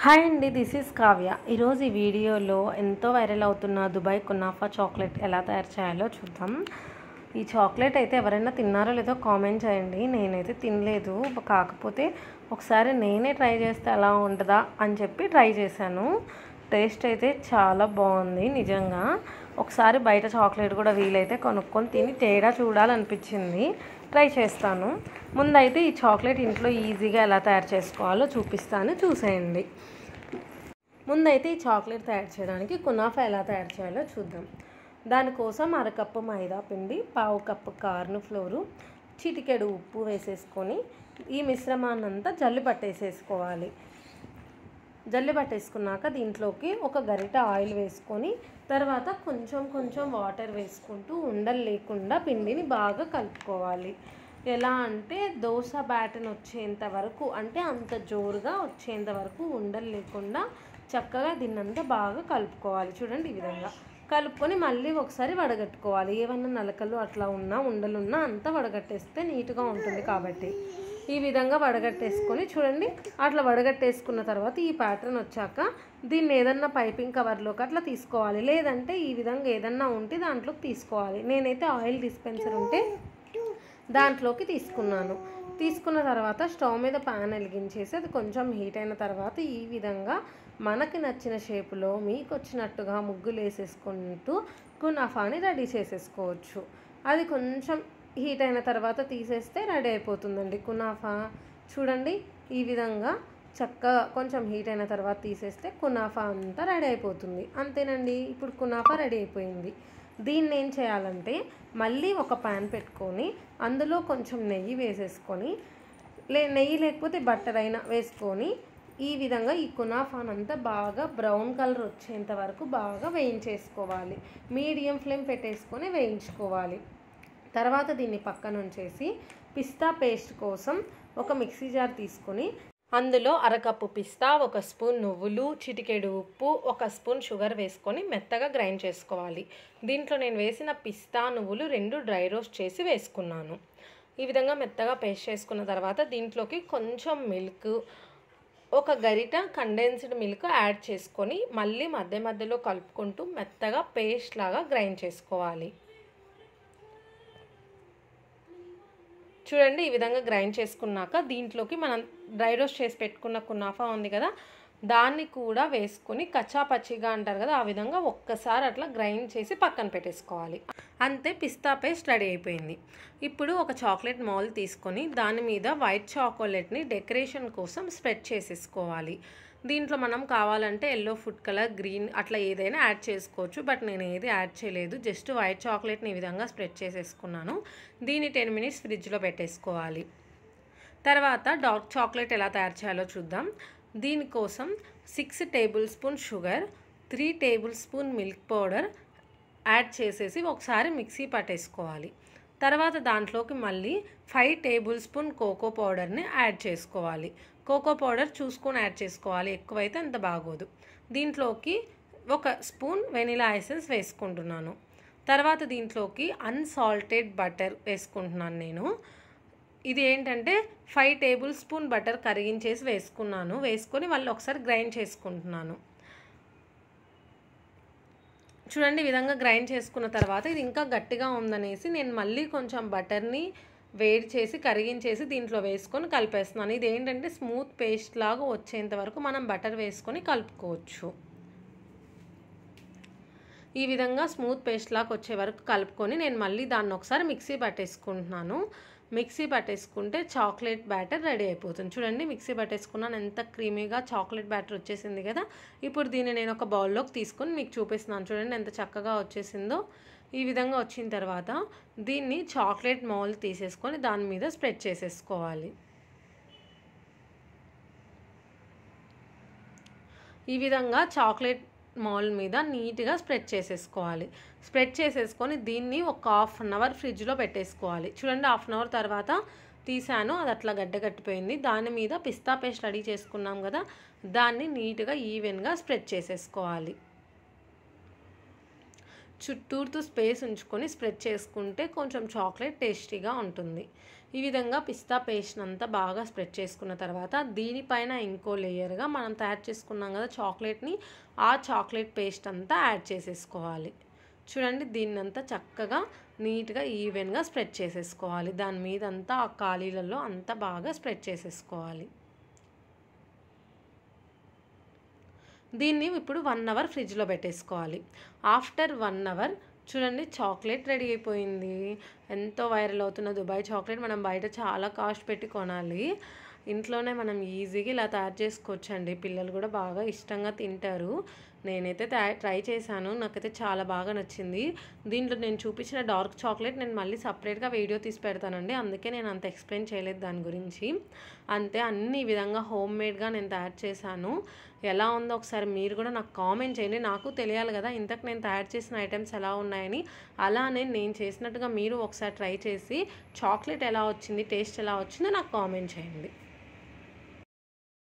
Hi అండి, this is Kavya. ఈరోజు ఈ వీడియోలో ఎంతో వైరల్ అవుతున్న దుబాయ్ కునాఫా చాక్లెట్ ఎలా తయారు చేయాలో చూద్దాం. ఈ చాక్లెట్ అయితే ఎవరైనా తిన్నారో లేదో కామెంట్ చేయండి. నేనైతే తినలేదు, కాకపోతే ఒకసారి నేనే ట్రై చేస్తే ఎలా ఉంటుందా అని చెప్పి ట్రై చేశాను. టేస్ట్ అయితే చాలా బాగుంది నిజంగా. ఒకసారి బయట చాక్లెట్ కూడా వీలైతే కొనుక్కొని తిని తేడా చూడాలనిపించింది. ట్రై చేస్తాను. ముందైతే ఈ చాక్లెట్ ఇంట్లో ఈజీగా ఎలా తయారు చేసుకోవాలో చూపిస్తాను, చూసేయండి. ముందైతే ఈ చాక్లెట్ తయారు చేయడానికి కునాఫా ఎలా తయారు చేయాలో చూద్దాం. దానికోసం అరకప్పు మైదా పిండి, పావు కప్పు కార్న్ ఫ్లోరు, చిటికెడు ఉప్పు వేసేసుకొని ఈ మిశ్రమాన్నంతా జల్లి పట్టేసేసుకోవాలి. జల్లి పట్టేసుకున్నాక దీంట్లోకి ఒక గరిట ఆయిల్ వేసుకొని తర్వాత కొంచెం కొంచెం వాటర్ వేసుకుంటూ ఉండలు లేకుండా పిండిని బాగా కలుపుకోవాలి. ఎలా అంటే దోశ బ్యాటర్ని వచ్చేంత వరకు, అంటే అంత జోరుగా వచ్చేంత వరకు ఉండలు లేకుండా చక్కగా దీన్నంతా బాగా కలుపుకోవాలి. చూడండి, ఈ విధంగా కలుపుకొని మళ్ళీ ఒకసారి వడగట్టుకోవాలి. ఏమన్నా నలకలు అట్లా ఉన్నా ఉండలున్నా అంతా వడగట్టేస్తే నీట్గా ఉంటుంది. కాబట్టి ఈ విధంగా వడగట్టేసుకొని చూడండి, అట్లా వడగట్టేసుకున్న తర్వాత ఈ ప్యాటర్న్ వచ్చాక దీన్ని ఏదన్నా పైపింగ్ కవర్లోకి అట్లా తీసుకోవాలి. లేదంటే ఈ విధంగా ఏదన్నా ఉంటే దాంట్లోకి తీసుకోవాలి. నేనైతే ఆయిల్ డిస్పెన్సర్ ఉంటే దాంట్లోకి తీసుకున్నాను. తీసుకున్న తర్వాత స్టవ్ మీద ప్యాన్ వెలిగించేసి అది కొంచెం హీట్ అయిన తర్వాత ఈ విధంగా మనకి నచ్చిన షేపులో మీకు వచ్చినట్టుగా ముగ్గులు వేసేసుకుంటూ కునాఫాని రెడీ చేసేసుకోవచ్చు. అది కొంచెం హీట్ అయిన తర్వాత తీసేస్తే రెడీ అయిపోతుందండి కునాఫా. చూడండి, ఈ విధంగా చక్కగా కొంచెం హీట్ అయిన తర్వాత తీసేస్తే కునాఫా అంతా రెడీ అయిపోతుంది. అంతేనండి, ఇప్పుడు కునాఫా రెడీ అయిపోయింది. దీన్ని ఏం చేయాలంటే మళ్ళీ ఒక ప్యాన్ పెట్టుకొని అందులో కొంచెం నెయ్యి వేసేసుకొని, నెయ్యి లేకపోతే బట్టర్ అయినా వేసుకొని ఈ విధంగా ఈ కునాఫానంతా బాగా బ్రౌన్ కలర్ వచ్చేంత వరకు బాగా వేయించేసుకోవాలి. మీడియం ఫ్లేమ్ పెట్టేసుకొని వేయించుకోవాలి. తర్వాత దీన్ని పక్కన ఉంచేసి పిస్తా పేస్ట్ కోసం ఒక మిక్సీ జార్ తీసుకొని అందులో అరకప్పు పిస్తా, ఒక స్పూన్ నువ్వులు, చిటికెడు ఉప్పు, ఒక స్పూన్ షుగర్ వేసుకొని మెత్తగా గ్రైండ్ చేసుకోవాలి. దీంట్లో నేను వేసిన పిస్తా నువ్వులు 2 డ్రై రోస్ట్ చేసి వేసుకున్నాను. ఈ విధంగా మెత్తగా పేస్ట్ చేసుకున్న తర్వాత దీంట్లోకి కొంచెం మిల్క్, ఒక గరిట కండెన్స్డ్ మిల్క్ యాడ్ చేసుకొని మళ్ళీ మధ్య మధ్యలో కలుపుకుంటూ మెత్తగా పేస్ట్ లాగా గ్రైండ్ చేసుకోవాలి. చూడండి, ఈ విధంగా గ్రైండ్ చేసుకున్నాక దీంట్లోకి మనం డ్రై రోస్ట్ చేసి పెట్టుకున్న కునాఫా ఉంది కదా, దాన్ని కూడా వేసుకొని కచ్చా పచ్చిగా అంటారు కదా, ఆ విధంగా ఒక్కసారి అట్లా గ్రైండ్ చేసి పక్కన పెట్టేసుకోవాలి. అంతే, పిస్తా పేస్ట్ రెడీ అయిపోయింది. ఇప్పుడు ఒక చాక్లెట్ మౌల్డ్ తీసుకొని దాని మీద వైట్ చాక్లెట్ని డెకరేషన్ కోసం స్ప్రెడ్ చేసేసుకోవాలి. దీంట్లో మనం కావాలంటే ఎల్లో ఫుడ్ కలర్, గ్రీన్ అట్లా ఏదైనా యాడ్ చేసుకోవచ్చు. బట్ నేను ఏది యాడ్ చేయలేదు, జస్ట్ వైట్ చాక్లెట్ని ఈ విధంగా స్ప్రెడ్ చేసేసుకున్నాను. దీన్ని 10 మినిట్స్ ఫ్రిడ్జ్లో పెట్టేసుకోవాలి. తర్వాత డార్క్ చాక్లెట్ ఎలా తయారు చేయాలో చూద్దాం. దీనికోసం 6 table spoon sugar, 3 table spoon milk powder add చేసేసి ఒకసారి మిక్సీ పట్టేసుకోవాలి. తర్వాత దాంట్లోకి మళ్ళీ 5 టేబుల్ స్పూన్ కోకో పౌడర్ని యాడ్ చేసుకోవాలి. కోకో పౌడర్ చూసుకొని యాడ్ చేసుకోవాలి, ఎక్కువైతే అంత బాగోదు. దీంట్లోకి ఒక స్పూన్ వెనిలా ఎసెన్స్ వేసుకుంటున్నాను. తర్వాత దీంట్లోకి అన్సాల్టెడ్ బటర్ వేసుకుంటున్నాను నేను. ఇది ఏంటంటే 5 టేబుల్ స్పూన్ బటర్ కరిగించేసి వేసుకున్నాను. వేసుకొని మళ్ళీ ఒకసారి గ్రైండ్ చేసుకుంటున్నాను. చూడండి, ఈ విధంగా గ్రైండ్ చేసుకున్న తర్వాత ఇది ఇంకా గట్టిగా ఉందనేసి నేను మళ్ళీ కొంచెం బటర్ని వేడి చేసి కరిగించేసి దీంట్లో వేసుకొని కలిపేస్తున్నాను. ఇది ఏంటంటే స్మూత్ పేస్ట్ లాగా వచ్చేంత వరకు మనం బటర్ వేసుకొని కలుపుకోవచ్చు. ఈ విధంగా స్మూత్ పేస్ట్ లాగా వచ్చే వరకు కలుపుకొని నేను మళ్ళీ దాన్ని ఒకసారి మిక్సీ పట్టేసుకుంటున్నాను. మిక్సీ పట్టేసుకుంటే చాక్లెట్ బ్యాటర్ రెడీ అయిపోతుంది. చూడండి, మిక్సీ పట్టేసుకున్నాను, ఎంత క్రీమీగా చాక్లెట్ బ్యాటర్ వచ్చేసింది కదా. ఇప్పుడు దీన్ని నేను ఒక బౌల్లోకి తీసుకొని మీకు చూపిస్తున్నాను. చూడండి ఎంత చక్కగా వచ్చేసిందో. ఈ విధంగా వచ్చిన తర్వాత దీన్ని చాక్లెట్ మౌల్డ్ తీసేసుకొని దాని మీద స్ప్రెడ్ చేసేసుకోవాలి. ఈ విధంగా చాక్లెట్ మౌల్డ్ మీద నీట్గా స్ప్రెడ్ చేసేసుకోవాలి. స్ప్రెడ్ చేసేసుకొని దీన్ని ఒక 1/2 అవర్ ఫ్రిడ్జ్లో పెట్టేసుకోవాలి. చూడండి, 1/2 అవర్ తర్వాత తీసాను, అది అట్లా గడ్డగట్టిపోయింది. దాని మీద పిస్తా పేస్ట్ రెడీ చేసుకున్నాం కదా, దాన్ని నీట్గా ఈవెన్గా స్ప్రెడ్ చేసేసుకోవాలి. చుట్టూరుతూ స్పేస్ ఉంచుకొని స్ప్రెడ్ చేసుకుంటే కొంచెం చాక్లెట్ టేస్టీగా ఉంటుంది. ఈ విధంగా పిస్తా పేస్ట్ అంతా బాగా స్ప్రెడ్ చేసుకున్న తర్వాత దీనిపైన ఇంకో లేయర్గా మనం తయారు చేసుకున్నాం కదా చాక్లెట్ని, ఆ చాక్లెట్ పేస్ట్ అంతా యాడ్ చేసేసుకోవాలి. చూడండి దీన్నంతా చక్కగా నీట్గా ఈవెన్గా స్ప్రెడ్ చేసేసుకోవాలి. దాని మీద అంతా ఆ ఖాళీలలో అంతా బాగా స్ప్రెడ్ చేసేసుకోవాలి. దీన్ని ఇప్పుడు 1 అవర్ ఫ్రిడ్జ్లో పెట్టేసుకోవాలి. ఆఫ్టర్ 1 అవర్ చూడండి చాక్లెట్ రెడీ అయిపోయింది. ఎంతో వైరల్ అవుతున్న దుబాయ్ చాక్లెట్ మనం బయట చాలా కాస్ట్ పెట్టి కొనాలి. ఇంట్లోనే మనం ఈజీగా ఇలా తయారు చేసుకోవచ్చండి. పిల్లలు కూడా బాగా ఇష్టంగా తింటారు. నేనైతే ట్రై చేశాను, నాకైతే చాలా బాగా నచ్చింది. దీంట్లో నేను చూపించిన డార్క్ చాక్లెట్ నేను మళ్ళీ సపరేట్గా వీడియో తీసి పెడతానండి, అందుకే నేను అంత ఎక్స్ప్లెయిన్ చేయలేదు దాని గురించి. అంతే, అన్ని విధంగా హోమ్ మేడ్గా నేను తయారు చేశాను. ఎలా ఉందో ఒకసారి మీరు కూడా నాకు కామెంట్ చేయండి, నాకు తెలియాలి కదా ఇంతకు నేను తయారు చేసిన ఐటమ్స్ ఎలా ఉన్నాయని. అలానే నేను చేసినట్టుగా మీరు ఒకసారి ట్రై చేసి చాక్లెట్ ఎలా వచ్చింది, టేస్ట్ ఎలా వచ్చిందో నాకు కామెంట్ చేయండి.